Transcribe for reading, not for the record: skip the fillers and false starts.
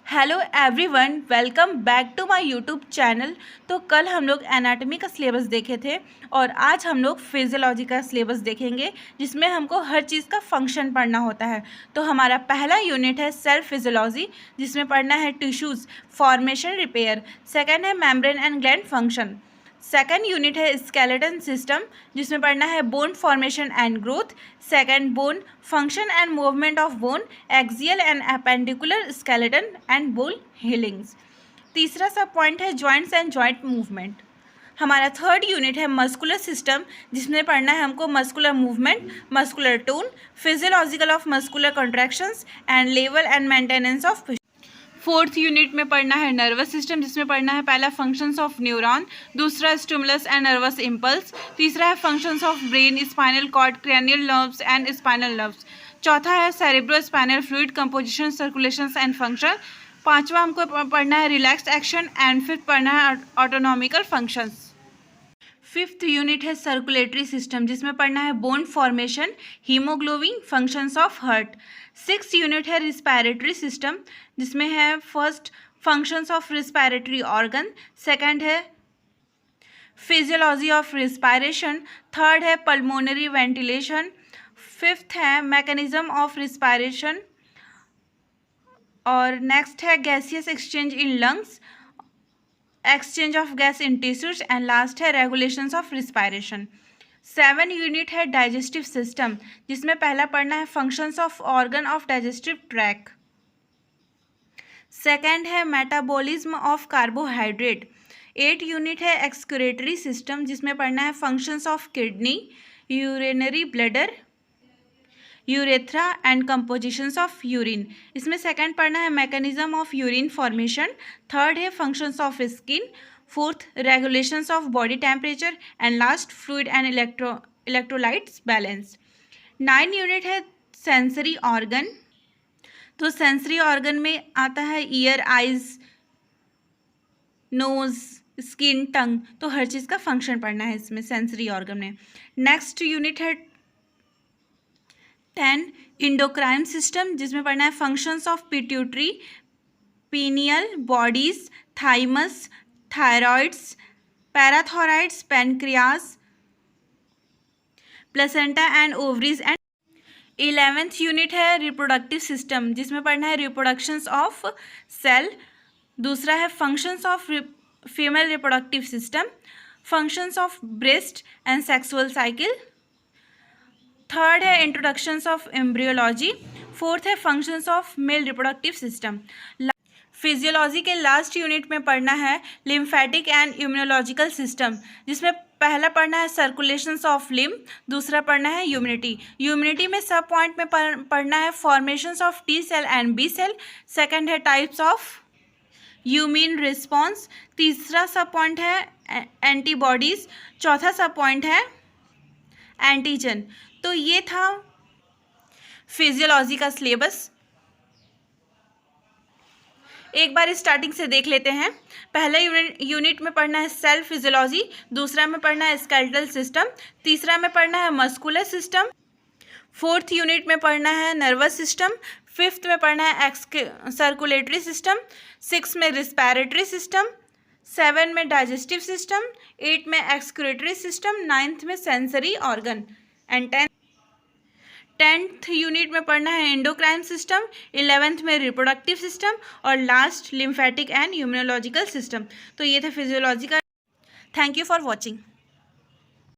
Hello everyone, welcome back to my YouTube channel. तो कल हम लोग एनाटॉमी का सिलेबस देखे थे और आज हम लोग फिजियोलॉजी का सिलेबस देखेंगे, जिसमें हमको हर चीज़ का फंक्शन पढ़ना होता है। तो हमारा पहला यूनिट है सेल फिजियोलॉजी, जिसमें पढ़ना है टिश्यूज़ फॉर्मेशन रिपेयर। सेकेंड है membrane and gland function. Second unit है स्केलेटन सिस्टम, जिसमें पढ़ना है bone formation and growth. Second bone function and movement of bone, axial and appendicular skeleton and bone healings. तीसरा sub point है joints and joint movement. हमारा third unit है muscular system, जिसमें पढ़ना है हमको muscular movement, muscular tone, physiological of muscular contractions and level and maintenance of. Fourth unit में पढ़ना है नर्वस सिस्टम, जिसमें पढ़ना है पहला फंक्शंस ऑफ न्यूरॉन, दूसरा स्टिमुलस एंड नर्वस इम्पल्स, तीसरा है functions of brain, spinal cord, cranial nerves and spinal nerves, चौथा है cerebrospinal fluid composition, circulations and function, पांचवा हमको पढ़ना है रिलैक्स्ड एक्शन एंड फिफ्थ पढ़ना है ऑटोनॉमिकल फंक्शंस। फिफ्थ यूनिट है सर्कुलेटरी सिस्टम, जिसमें पढ़ना है bone formation, haemoglobin, functions of heart. Six unit है रिस्पायरेटरी सिस्टम, जिसमें है first functions of respiratory organ, second है फिजियोलॉजी ऑफ रिस्पायरेशन, थर्ड है पल्मोनरी वेंटिलेशन, फिफ्थ है मैकेनिज्म ऑफ रिस्पायरेशन, और नेक्स्ट है gaseous exchange in lungs, exchange of gas in tissues, and last है regulations of respiration. 7 unit है digestive system, जिसमें पहला पढ़ना है functions of organ of digestive tract. Second है मेटाबॉलिज्म ऑफ कार्बोहाइड्रेट। 8 यूनिट है एक्सक्रीटरी सिस्टम, जिसमें पढ़ना है functions of kidney, urinary bladder, urethra and compositions of urine. इसमें सेकंड पढ़ना है mechanism of urine formation, third है functions of skin, fourth regulations of body temperature, and last fluid and electrolytes balance. 9 unit है sensory organ. तो sensory organ में आता है ear, eyes, knows, skin, tongue. तो हर चीज़ का फंक्शन पढ़ना है इसमें सेंसरी ऑर्गन में। नेक्स्ट यूनिट है 10 इंडोक्राइन सिस्टम, जिसमें पढ़ना है functions of pituitary, pineal bodies, thymus, thyroids, parathyroids, pancreas, placenta and ovaries and. 11th unit है रिप्रोडक्टिव सिस्टम, जिसमें पढ़ना है रिप्रोडक्शंस ऑफ सेल, दूसरा है functions of female reproductive system, functions of breast and sexual cycle, third है introductions of embryology, fourth है functions of male reproductive system. Physiology के last unit में पढ़ना है लिम्फेटिक एंड इम्यूनोलॉजिकल सिस्टम, जिसमें पहला पढ़ना है सर्कुलेशंस ऑफ लिम्फ, दूसरा पढ़ना है ह्यूमिनिटी। ह्यूमिनिटी में सब पॉइंट में पढ़ना है formations of T cell and B cell, second है टाइप्स ऑफ ह्यूमिन रिस्पॉन्स, तीसरा सब पॉइंट है एंटीबॉडीज, चौथा सब पॉइंट है एंटीजन। तो ये था फिजियोलॉजी का सिलेबस। एक बार स्टार्टिंग से देख लेते हैं। पहले यूनिट में पढ़ना है सेल फिजियोलॉजी, दूसरा में पढ़ना है स्केलेटल सिस्टम, तीसरा में पढ़ना है मस्कुलर सिस्टम, फोर्थ यूनिट में पढ़ना है नर्वस सिस्टम, फिफ्थ में पढ़ना है सर्कुलेटरी सिस्टम, सिक्स में रिस्पायरेटरी सिस्टम, 7 में डाइजेस्टिव सिस्टम, 8 में एक्सक्रीटरी सिस्टम, 9th में sensory organ, and 10th unit में पढ़ना है एंडोक्राइन सिस्टम, 11th में रिप्रोडक्टिव सिस्टम, और last lymphatic and immunological system. तो ये थे फिजियोलॉजी का। Thank you for watching.